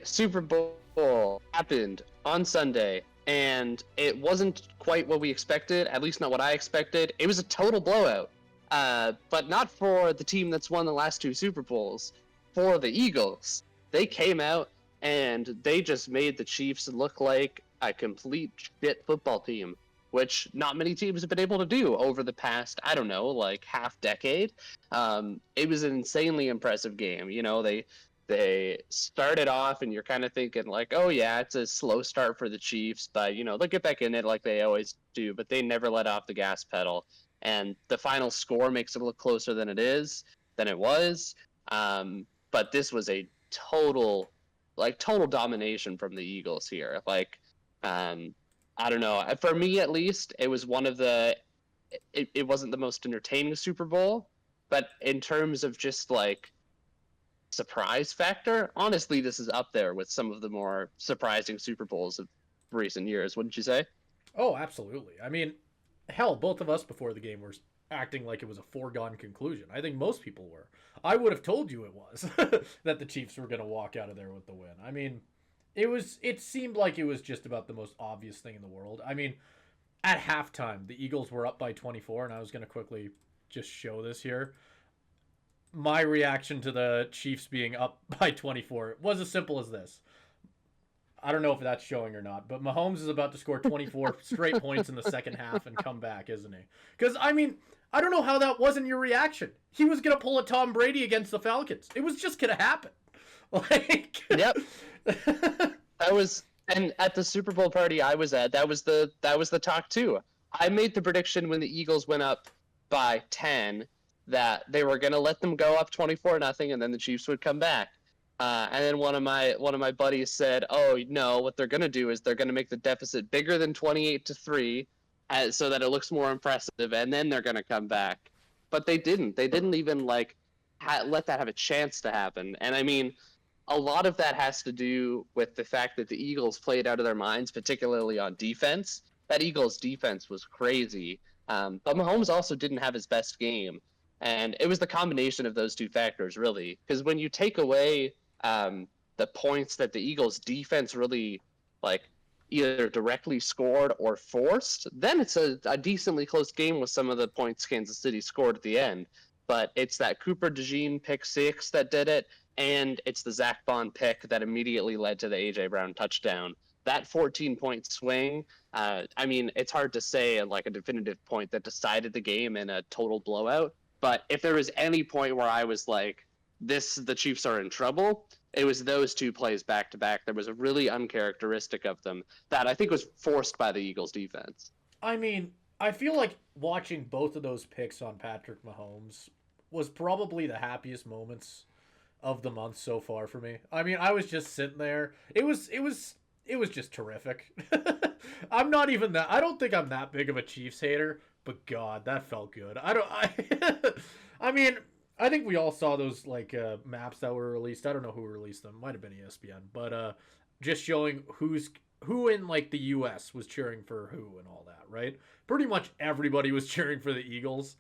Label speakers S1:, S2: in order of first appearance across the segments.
S1: Super Bowl happened on Sunday, and it wasn't quite what we expected, at least not what I expected. It was a total blowout, but not for the team that's won the last two Super Bowls. For the Eagles, they came out and they just made the Chiefs look like a complete shit football team, which not many teams have been able to do over the past, I don't know, like half decade. It was an insanely impressive game. They started off and you're kind of thinking like, oh yeah, it's a slow start for the Chiefs, but they'll get back in it like they always do, but they never let off the gas pedal. And the final score makes it look closer than it was. But this was a total domination from the Eagles here. I don't know. For me, at least, it was it wasn't the most entertaining Super Bowl, but in terms of just surprise factor, honestly, this is up there with some of the more surprising Super Bowls of recent years. Wouldn't you say?
S2: Oh, absolutely. I mean, hell, both of us before the game were acting like it was a foregone conclusion. I think most people were. I would have told you it was that the Chiefs were going to walk out of there with the win. I mean, it seemed like it was just about the most obvious thing in the world. I mean, at halftime, the Eagles were up by 24, and I was going to quickly just show this here. My reaction to the Chiefs being up by 24 was as simple as this. I don't know if that's showing or not, but Mahomes is about to score 24 straight points in the second half and come back, isn't he? Because, I mean, I don't know how that wasn't your reaction. He was going to pull a Tom Brady against the Falcons. It was just going to happen.
S1: Yep. And at the Super Bowl party I was at, that was the talk too. I made the prediction when the Eagles went up by 10 that they were going to let them go up 24-0, and then the Chiefs would come back. And then one of my buddies said, "Oh no, what they're going to do is they're going to make the deficit bigger than 28-3, so that it looks more impressive, and then they're going to come back." But they didn't. They didn't even let that have a chance to happen. And I mean, a lot of that has to do with the fact that the Eagles played out of their minds, particularly on defense. That Eagles defense was crazy. But Mahomes also didn't have his best game. And it was the combination of those two factors, really. Because when you take away the points that the Eagles defense really either directly scored or forced, then it's a decently close game with some of the points Kansas City scored at the end. But it's that Cooper DeJean pick six that did it, and it's the Zach Bond pick that immediately led to the A.J. Brown touchdown. That 14-point swing, I mean, it's hard to say a definitive point that decided the game in a total blowout. But if there was any point where I was like, the Chiefs are in trouble, it was those two plays back to back. There was a really uncharacteristic of them that I think was forced by the Eagles defense.
S2: I mean, I feel like watching both of those picks on Patrick Mahomes was probably the happiest moments of the month so far for me. I mean, I was just sitting there. It was just terrific. I don't think I'm that big of a Chiefs hater, but God, that felt good. I mean, I think we all saw those maps that were released. I don't know who released them. Might have been ESPN, but just showing who in the US was cheering for who and all that, right? Pretty much everybody was cheering for the Eagles.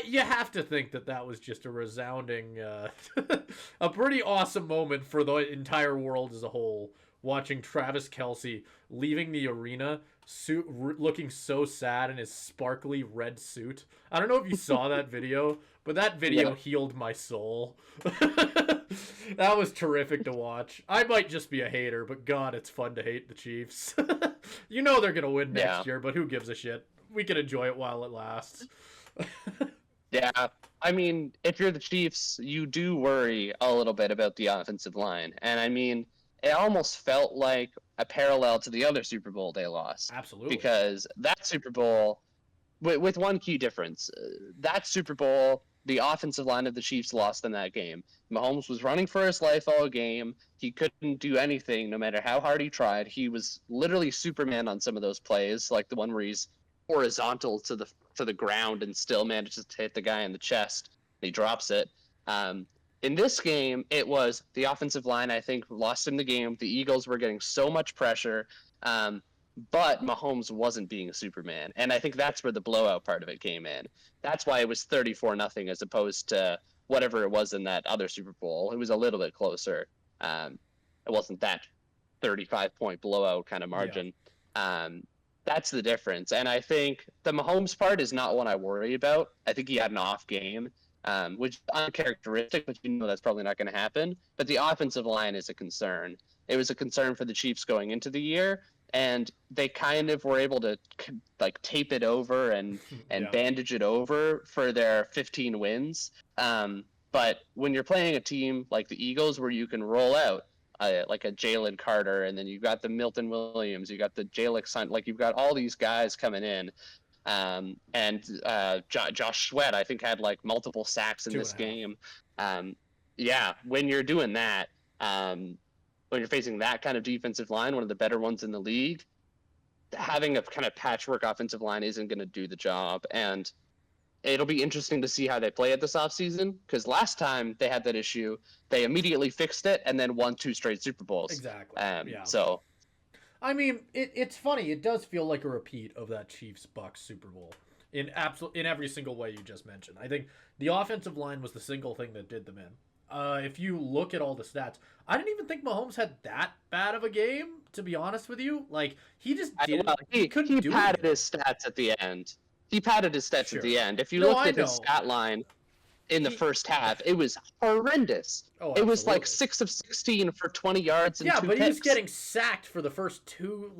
S2: You have to think that was just a resounding, a pretty awesome moment for the entire world as a whole. Watching Travis Kelce leaving the arena, looking so sad in his sparkly red suit. I don't know if you saw that video, but that video healed my soul. That was terrific to watch. I might just be a hater, but God, it's fun to hate the Chiefs. They're going to win next year, but who gives a shit? We can enjoy it while it lasts.
S1: Yeah, I mean, if you're the Chiefs, you do worry a little bit about the offensive line. And I mean, it almost felt like a parallel to the other Super Bowl they lost.
S2: Absolutely.
S1: Because that Super Bowl, with one key difference, that Super Bowl, the offensive line of the Chiefs lost in that game. Mahomes was running for his life all game. He couldn't do anything no matter how hard he tried. He was literally Superman on some of those plays, like the one where he's horizontal to the ground and still manages to hit the guy in the chest. He drops it. In this game, it was the offensive line, I think, lost in the game. The Eagles were getting so much pressure, but Mahomes wasn't being a Superman. And I think that's where the blowout part of it came in. That's why it was 34-0 as opposed to whatever it was in that other Super Bowl. It was a little bit closer. It wasn't that 35-point blowout kind of margin. That's the difference. And I think the Mahomes part is not one I worry about. I think he had an off game, which is uncharacteristic, but that's probably not going to happen. But the offensive line is a concern. It was a concern for the Chiefs going into the year, and they kind of were able to tape it over and bandage it over for their 15 wins. But when you're playing a team like the Eagles, where you can roll out like a Jalen Carter, and then you got the Milton Williams, you got the Jalex Hunt, you've got all these guys coming in, and Josh Sweat, I think, had multiple sacks in this game. When you're doing that, when you're facing that kind of defensive line, one of the better ones in the league, having a kind of patchwork offensive line isn't going to do the job. And it'll be interesting to see how they play it this offseason, because last time they had that issue, they immediately fixed it and then won 2 straight Super Bowls.
S2: Exactly.
S1: So,
S2: I mean, it's funny. It does feel like a repeat of that Chiefs-Bucks Super Bowl in every single way you just mentioned. I think the offensive line was the single thing that did them in. If you look at all the stats, I didn't even think Mahomes had that bad of a game, to be honest with you. He just didn't.
S1: He padded his stats at the end. He padded his stats at the end. If you looked at his stat line in the first half, it was horrendous. Oh, it was 6 of 16 for 20 yards and 2 picks.
S2: He was getting sacked for the first 2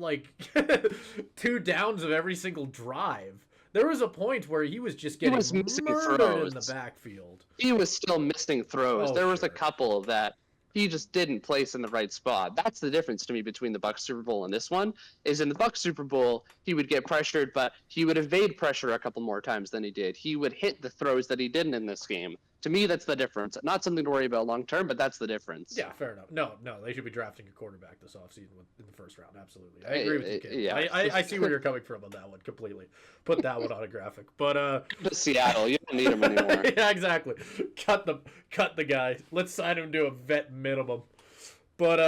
S2: 2 downs of every single drive. There was a point where he was just getting murdered in the backfield.
S1: He was still missing throws. There was a couple that he just didn't place in the right spot. That's the difference to me between the Bucs Super Bowl and this one, is in the Bucs Super Bowl, he would get pressured, but he would evade pressure a couple more times than he did. He would hit the throws that he didn't in this game. To me, that's the difference. Not something to worry about long term, but that's the difference.
S2: Yeah, fair enough. No, they should be drafting a quarterback this offseason in the first round. Absolutely. I agree with you, Kate. Yeah. I see where you're coming from on that one completely. Put that one on a graphic. But
S1: to Seattle, you don't need him anymore.
S2: Yeah, exactly. Cut the guy. Let's sign him to a vet minimum. But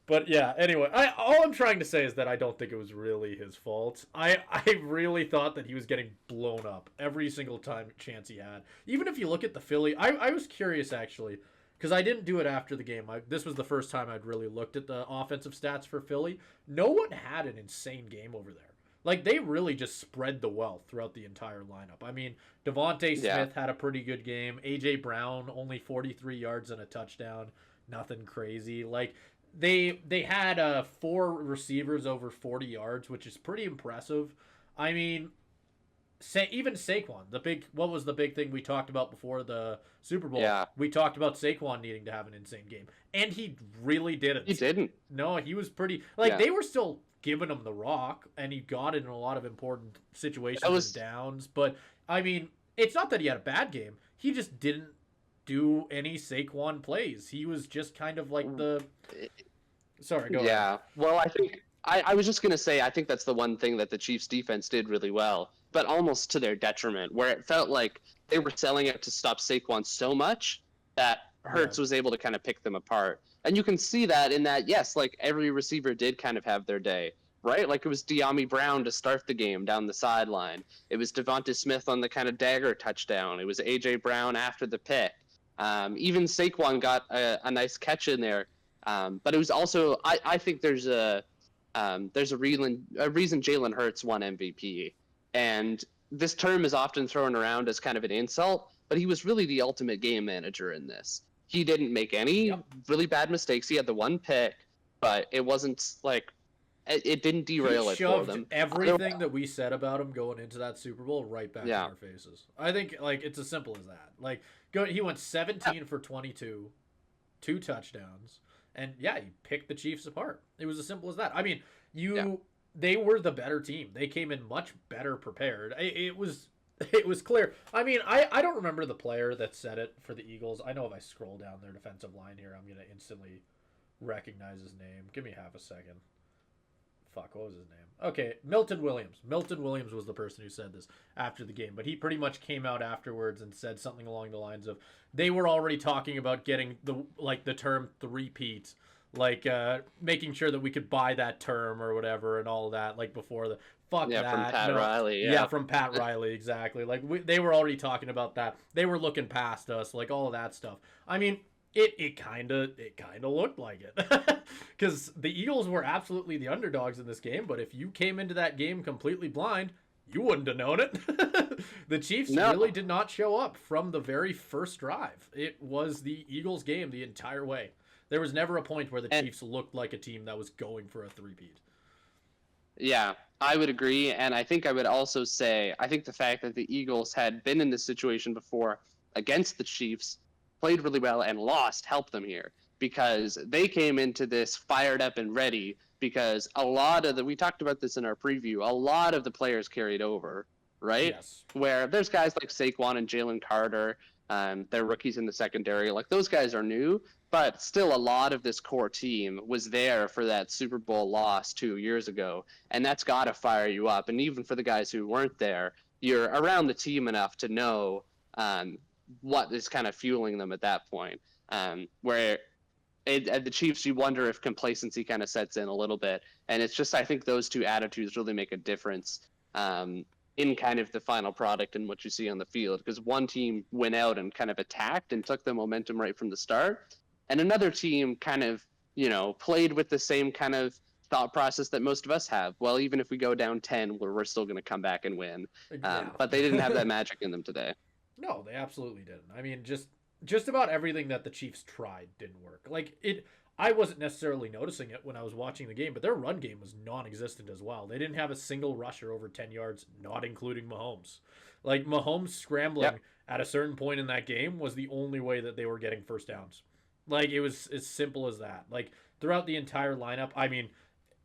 S2: But yeah, anyway, all I'm trying to say is that I don't think it was really his fault. I really thought that he was getting blown up every single chance he had. Even if you look at the Philly, I was curious actually, because I didn't do it after the game. This was the first time I'd really looked at the offensive stats for Philly. No one had an insane game over there. They really just spread the wealth throughout the entire lineup. I mean, Devontae Smith had a pretty good game. A.J. Brown, only 43 yards and a touchdown. Nothing crazy. They had 4 receivers over 40 yards, which is pretty impressive. I mean, even Saquon, what was the big thing we talked about before the Super Bowl?
S1: Yeah.
S2: We talked about Saquon needing to have an insane game, and he really didn't.
S1: He didn't.
S2: No, he was pretty they were still giving him the rock, and he got it in a lot of important situations and downs. But I mean, it's not that he had a bad game. He just didn't do any Saquon plays. He was just kind of Sorry, go ahead.
S1: Yeah, well, I think I was just going to say, I think that's the one thing that the Chiefs defense did really well, but almost to their detriment, where it felt like they were selling it to stop Saquon so much that Hurts was able to kind of pick them apart. And you can see that in that, yes, every receiver did kind of have their day, right? It was De'Ami Brown to start the game down the sideline. It was Devonta Smith on the kind of dagger touchdown. It was A.J. Brown after the pick. Even Saquon got a nice catch in there. But it was also, I think there's a reason Jalen Hurts won MVP. And this term is often thrown around as kind of an insult, but he was really the ultimate game manager in this. He didn't make any really bad mistakes. He had the one pick, but it wasn't it didn't derail it for them.
S2: Everything that we said about him going into that Super Bowl right back in our faces. I think it's as simple as that. He went 17 for 22, 2 touchdowns. And he picked the Chiefs apart. It was as simple as that. I mean, they were the better team. They came in much better prepared. It was clear. I mean, I don't remember the player that said it for the Eagles. I know if I scroll down their defensive line here, I'm going to instantly recognize his name. Give me half a second. Fuck, what was his name? Okay, Milton Williams. Milton Williams was the person who said this after the game, but he pretty much came out afterwards and said something along the lines of, they were already talking about getting the term three-peat, making sure that we could buy that term or whatever and all that, before the fuck that.
S1: From Pat Riley.
S2: Yeah, from Pat Riley, exactly. They were already talking about that. They were looking past us, all of that stuff. I mean, It kind of looked like it, because the Eagles were absolutely the underdogs in this game. But if you came into that game completely blind, you wouldn't have known it. The Chiefs
S1: No.
S2: really did not show up from the very first drive. It was the Eagles' game the entire way. There was never a point where the Chiefs looked like a team that was going for a three-peat.
S1: Yeah, I would agree. And I think I would also say, I think the fact that the Eagles had been in this situation before against the Chiefs, played really well, and lost helped them here because they came into this fired up and ready because a lot of we talked about this in our preview, a lot of the players carried over, right?
S2: Yes.
S1: Where there's guys like Saquon and Jalen Carter, they're rookies in the secondary. Like those guys are new, but still a lot of this core team was there for that Super Bowl loss 2 years ago, and that's got to fire you up. And even for the guys who weren't there, you're around the team enough to know what is kind of fueling them at that point. Where at the Chiefs, you wonder if complacency kind of sets in a little bit, and it's just I think those two attitudes really make a difference in kind of the final product and what you see on the field. Because one team went out and kind of attacked and took the momentum right from the start, and another team kind of played with the same kind of thought process that most of us have. Well, even if we go down 10, we're still going to come back and win.
S2: Yeah.
S1: But they didn't have that magic in them today.
S2: No, they absolutely didn't. I mean, just about everything that the Chiefs tried didn't work. Like it, I wasn't necessarily noticing it when I was watching the game, but their run game was non-existent as well. They didn't have a single rusher over 10 yards, not including Mahomes. Like Mahomes scrambling at a certain point in that game was the only way that they were getting first downs. Like it was as simple as that. Like throughout the entire lineup, I mean,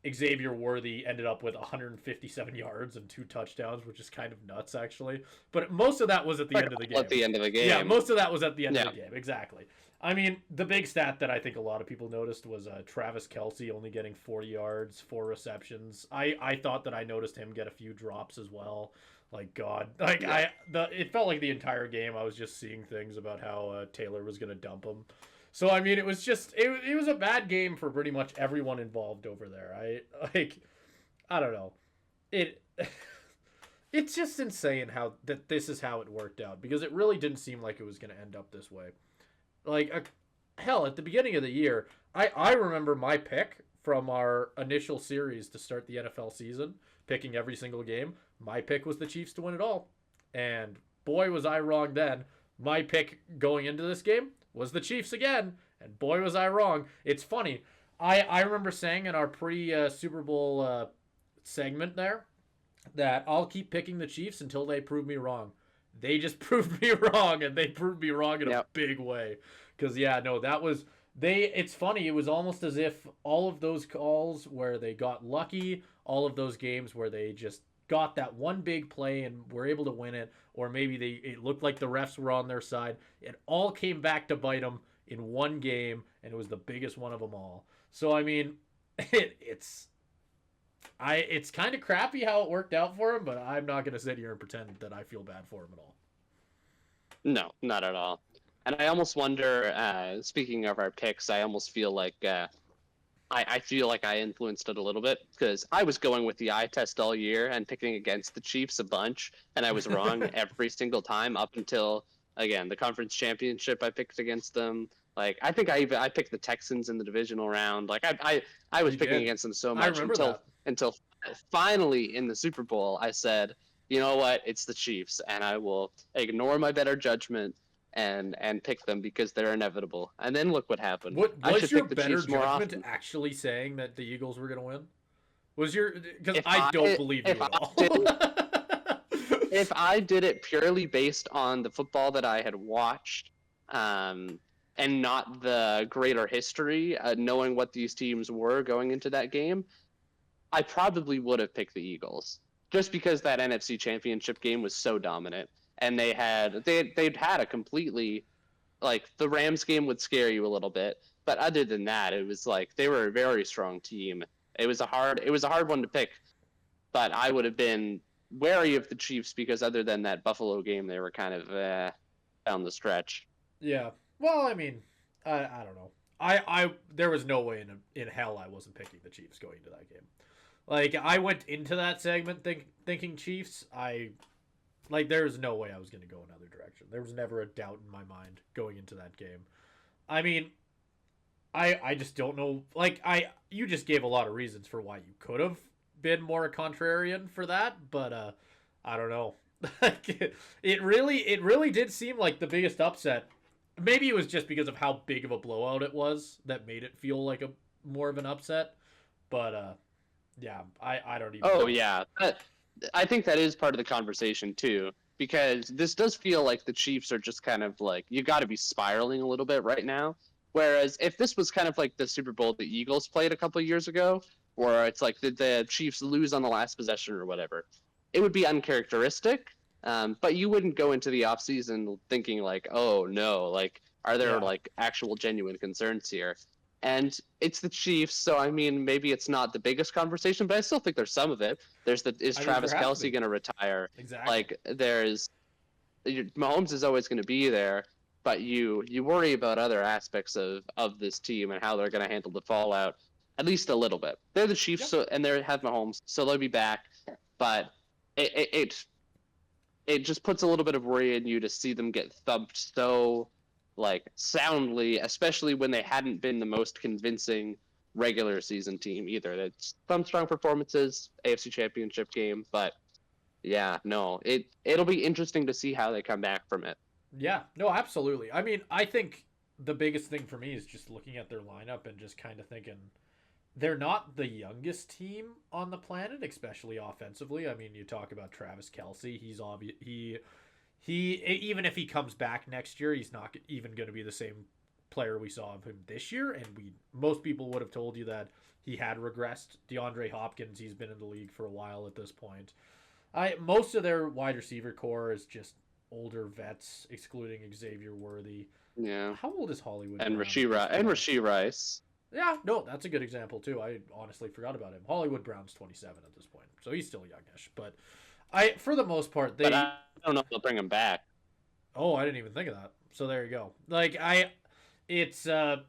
S2: Xavier Worthy ended up with 157 yards and 2 touchdowns, which is kind of nuts, actually. But most of that was at the end of the game.
S1: At the end of the game.
S2: Yeah, most of that was at the end of the game, exactly. I mean, the big stat that I think a lot of people noticed was Travis Kelce only getting 40 yards, 4 receptions. I thought that I noticed him get a few drops as well. Like, God. Like, it felt like the entire game I was just seeing things about how Taylor was going to dump him. So I mean, it was just it was a bad game for pretty much everyone involved over there. I don't know, it's just insane how that this is how it worked out, because it really didn't seem like it was going to end up this way. Like hell, at the beginning of the year, I remember my pick from our initial series to start the NFL season, picking every single game. My pick was the Chiefs to win it all, and boy was I wrong then. My pick going into this game was the Chiefs again, and boy was I wrong. It's funny. I remember saying in our pre-Super Bowl segment there that I'll keep picking the Chiefs until they prove me wrong. They just proved me wrong, and they proved me wrong in a big way. Because, it's funny. It was almost as if all of those calls where they got lucky, all of those games where they just got that one big play and were able to win it, or maybe it looked like the refs were on their side. It all came back to bite them in one game, and it was the biggest one of them all. So I mean, it's kind of crappy how it worked out for him, but I'm not going to sit here and pretend that I feel bad for him at all.
S1: No, not at all. And I almost wonder, speaking of our picks, I almost feel like I feel like I influenced it a little bit, because I was going with the eye test all year and picking against the Chiefs a bunch, and I was wrong every single time up until, again, the conference championship. I picked against them. Like, I think I picked the Texans in the divisional round. Like I was picking against them so much until finally in the Super Bowl I said, you know what, it's the Chiefs, and I will ignore my better judgment and pick them because they're inevitable. And then look what happened.
S2: Was your better judgment actually saying that the Eagles were going to win? Because I don't believe you at all.
S1: If I did it purely based on the football that I had watched, and not the greater history, knowing what these teams were going into that game, I probably would have picked the Eagles, just because that NFC Championship game was so dominant. And they'd had a completely, like, the Rams game would scare you a little bit, but other than that, it was like they were a very strong team. It was a hard one to pick, but I would have been wary of the Chiefs because other than that Buffalo game, they were kind of down the stretch.
S2: Yeah. Well, I mean, I don't know. There was no way in hell I wasn't picking the Chiefs going into that game. Like, I went into that segment thinking Chiefs. There was no way I was going to go another direction. There was never a doubt in my mind going into that game. I mean, I just don't know. Like you just gave a lot of reasons for why you could have been more contrarian for that, but I don't know. It really did seem like the biggest upset. Maybe it was just because of how big of a blowout it was that made it feel like a more of an upset. But yeah, I don't even
S1: Oh
S2: know.
S1: yeah, I think that is part of the conversation too, because this does feel like the Chiefs are just kind of like you got to be spiraling a little bit right now. Whereas if this was kind of like the Super Bowl the Eagles played a couple of years ago, where it's like the Chiefs lose on the last possession or whatever, it would be uncharacteristic. But you wouldn't go into the offseason thinking like, oh no, like are there
S2: Yeah,
S1: like actual genuine concerns here? And it's the Chiefs, so I mean, maybe it's not the biggest conversation, but I still think there's some of it. There's the is
S2: I think there
S1: Travis
S2: has to
S1: Kelsey
S2: be.
S1: going to retire?
S2: Exactly.
S1: Like there's Mahomes is always going to be there, but you worry about other aspects of this team and how they're going to handle the fallout at least a little bit. They're the Chiefs,
S2: Yeah.
S1: so and they have Mahomes, so they'll be back, but it just puts a little bit of worry in you to see them get thumped so like soundly, especially when they hadn't been the most convincing regular season team either. It's some strong performances, AFC Championship game, but yeah, no, it'll be interesting to see how they come back from it.
S2: Yeah, no, absolutely. I mean, I think the biggest thing for me is just looking at their lineup and just kind of thinking they're not the youngest team on the planet, especially offensively. I mean, you talk about Travis Kelsey. He's obvious. He even if he comes back next year, he's not even going to be the same player we saw of him this year. And most people would have told you that he had regressed. DeAndre Hopkins, he's been in the league for a while at this point. Most of their wide receiver core is just older vets, excluding Xavier Worthy.
S1: Yeah,
S2: How old is Hollywood
S1: and
S2: Brown at this point?
S1: Rasheed Rice.
S2: Yeah, no, that's a good example too. I honestly forgot about him. Hollywood Brown's 27 at this point, so he's still youngish. But for the most part,
S1: But I don't know if they'll bring him back.
S2: Oh, I didn't even think of that. So there you go. It's I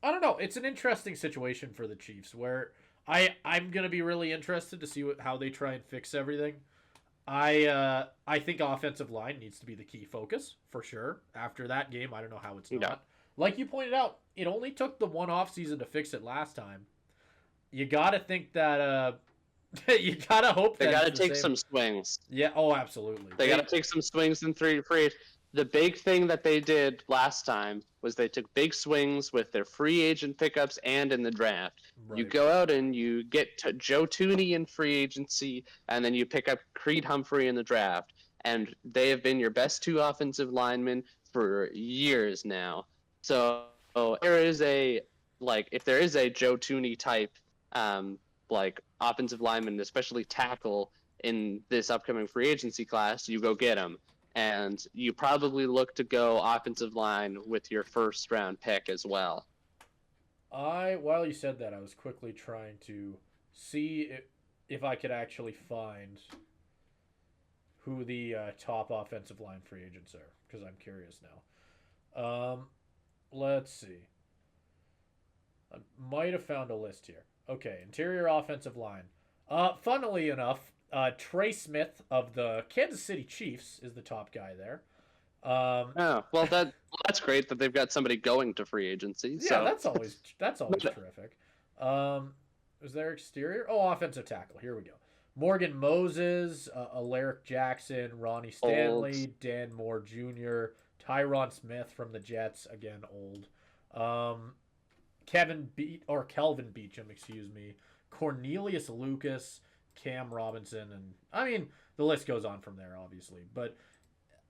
S2: don't know. It's an interesting situation for the Chiefs where I'm gonna be really interested to see how they try and fix everything. I think offensive line needs to be the key focus for sure. After that game, I don't know how it's not.
S1: Yeah.
S2: Like you pointed out, it only took the one off season to fix it last time. You got to think that you got to hope
S1: They
S2: that
S1: got to
S2: it's the
S1: take
S2: same.
S1: some swings.
S2: Yeah, oh absolutely.
S1: They got to take some swings in three free. The big thing that they did last time was they took big swings with their free agent pickups and in the draft. You
S2: Right.
S1: go out and you get Joe Tooney in free agency, and then you pick up Creed Humphrey in the draft. And they have been your best two offensive linemen for years now. So there is a if there is a Joe Tooney type offensive lineman, especially tackle in this upcoming free agency class, you go get him. And you probably look to go offensive line with your first round pick as well.
S2: While you said that, I was quickly trying to see if I could actually find who the top offensive line free agents are because I'm curious now. Let's see. I might have found a list here. Okay, interior offensive line. Funnily enough, Trey Smith of the Kansas City Chiefs is the top guy there.
S1: Oh, well, that's great that they've got somebody going to free agency.
S2: Yeah,
S1: So
S2: that's always terrific. Is there exterior? Oh, offensive tackle. Here we go. Morgan Moses, Alaric Jackson, Ronnie Stanley,
S1: old.
S2: Dan Moore Jr., Tyron Smith from the Jets, again old. Kelvin Beecham, excuse me. Cornelius Lucas, Cam Robinson, and I mean the list goes on from there, obviously. But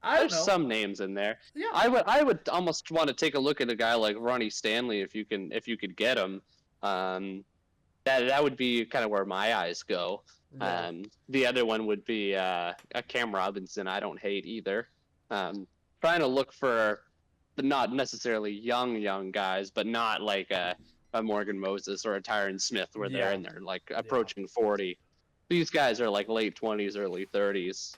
S2: I don't
S1: There's
S2: know.
S1: some names in there.
S2: Yeah,
S1: I would almost want to take a look at a guy like Ronnie Stanley if you could get him. That would be kind of where my eyes go.
S2: yeah,
S1: The other one would be a Cam Robinson. I don't hate either. Trying to look for the not necessarily young guys, but not like a Morgan Moses or a Tyron Smith where they're
S2: yeah,
S1: in there like
S2: yeah.
S1: approaching 40. These guys are like late 20s, early 30s.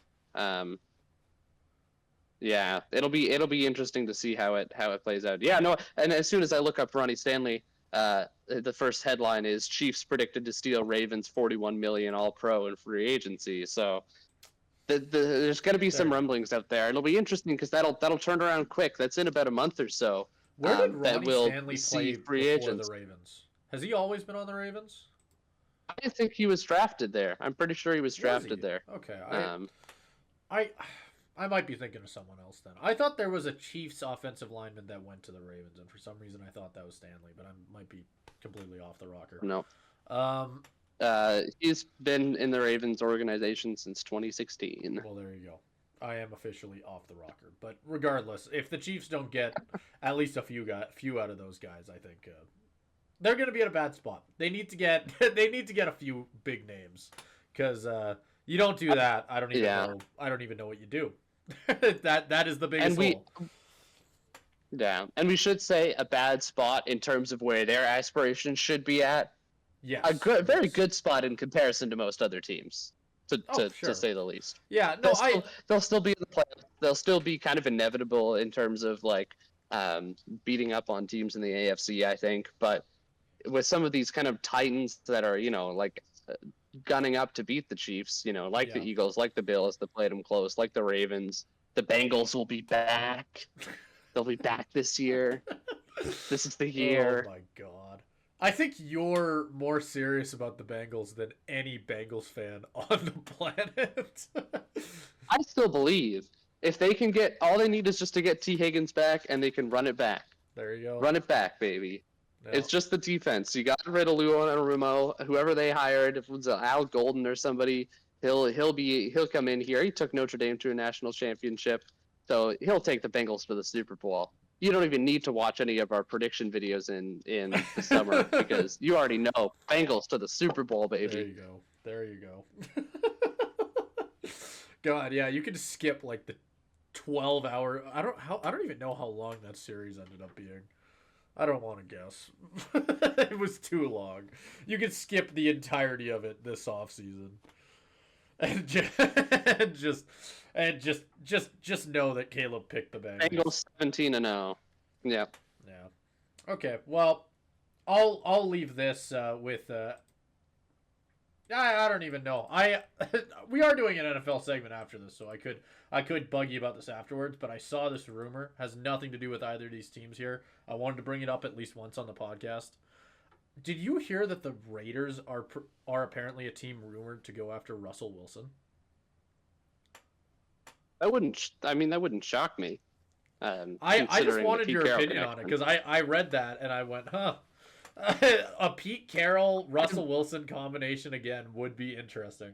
S1: Yeah, it'll be interesting to see how it plays out. Yeah, no, and as soon as I look up Ronnie Stanley, the first headline is Chiefs predicted to steal Ravens 41 million All Pro in free agency. So there's going to be some
S2: There.
S1: rumblings out there. It'll be interesting because that'll turn around quick. That's in about a month or so.
S2: Where did
S1: that
S2: Ronnie
S1: will
S2: Stanley
S1: see
S2: play
S1: free
S2: before
S1: agents.
S2: the Ravens? Has he always been on the Ravens?
S1: I think he was drafted there. I'm pretty sure he was drafted there.
S2: Okay,
S1: Um,
S2: I might be thinking of someone else then. I thought there was a Chiefs offensive lineman that went to the Ravens, and for some reason I thought that was Stanley, but I might be completely off the rocker.
S1: no.
S2: Um,
S1: He's been in the Ravens organization since 2016.
S2: well, there you go. I am officially off the rocker. But regardless, if the Chiefs don't get at least a few out of those guys, I think they're going to be in a bad spot. They need to get a few big names, because you don't do that. I don't even know. I don't even know what you do. that is the biggest hole.
S1: Yeah, and we should say a bad spot in terms of where their aspirations should be at.
S2: Yes,
S1: Very good spot in comparison to most other teams, to say the least.
S2: Yeah, no,
S1: they'll still be in the playoffs. They'll still be kind of inevitable in terms of like beating up on teams in the AFC, I think. But with some of these kind of titans that are, like gunning up to beat the Chiefs, like the Eagles, like the Bills that played them close, like the Ravens, the Bengals will be back. They'll be back this year. This is the year.
S2: Oh my god. I think you're more serious about the Bengals than any Bengals fan on the planet.
S1: I still believe if they can get, all they need is just to get T. Higgins back, and they can run it back.
S2: There you go.
S1: Run it back, baby.
S2: No.
S1: It's just the defense. You got rid of Luon and Rumo, whoever they hired. If it was Al Golden or somebody, he'll come in here. He took Notre Dame to a national championship, so he'll take the Bengals to the Super Bowl. You don't even need to watch any of our prediction videos in the summer because you already know Bengals to the Super Bowl, baby.
S2: There you go. God, yeah, you could skip like the 12-hour. I don't even know how long that series ended up being. I don't want to guess. It was too long. You could skip the entirety of it this offseason. And just know that Caleb picked the Bengals.
S1: Bengals 17-0. Yeah.
S2: Yeah. Okay. Well, I'll leave this with I don't even know. We are doing an NFL segment after this, so I could bug you about this afterwards, but I saw this rumor, has nothing to do with either of these teams here. I wanted to bring it up at least once on the podcast. Did you hear that the Raiders are apparently a team rumored to go after Russell Wilson?
S1: That wouldn't shock me.
S2: I just wanted your opinion on it because I read that and I went, huh. A Pete Carroll Russell Wilson combination again would be interesting.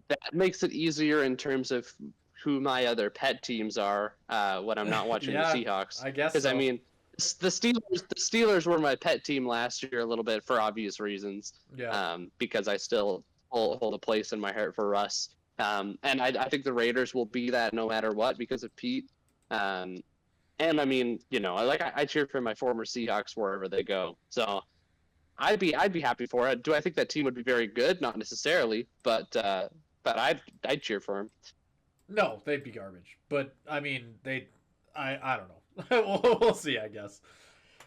S1: That makes it easier in terms of who my other pet teams are when I'm not watching the Seahawks.
S2: I guess
S1: because
S2: so.
S1: I mean the Steelers were my pet team last year a little bit for obvious reasons.
S2: Yeah.
S1: Because I still hold a place in my heart for Russ. And I think the Raiders will be that no matter what because of Pete. And I mean, I cheer for my former Seahawks wherever they go. So I'd be happy for it. Do I think that team would be very good? Not necessarily, but I'd cheer for them.
S2: No, they'd be garbage. But I mean, I don't know. We'll see, I guess.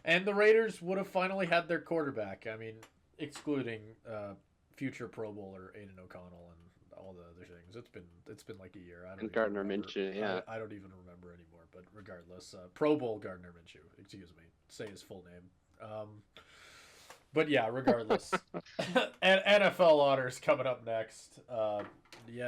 S2: And the Raiders would have finally had their quarterback. I mean, excluding future Pro Bowler Aiden O'Connell and all the other things. It's been like a year.
S1: And Gardner Minshew, yeah.
S2: I don't even remember anymore. But regardless, Pro Bowl Gardner Minshew. Excuse me. Say his full name. But yeah, regardless. And NFL honors coming up next.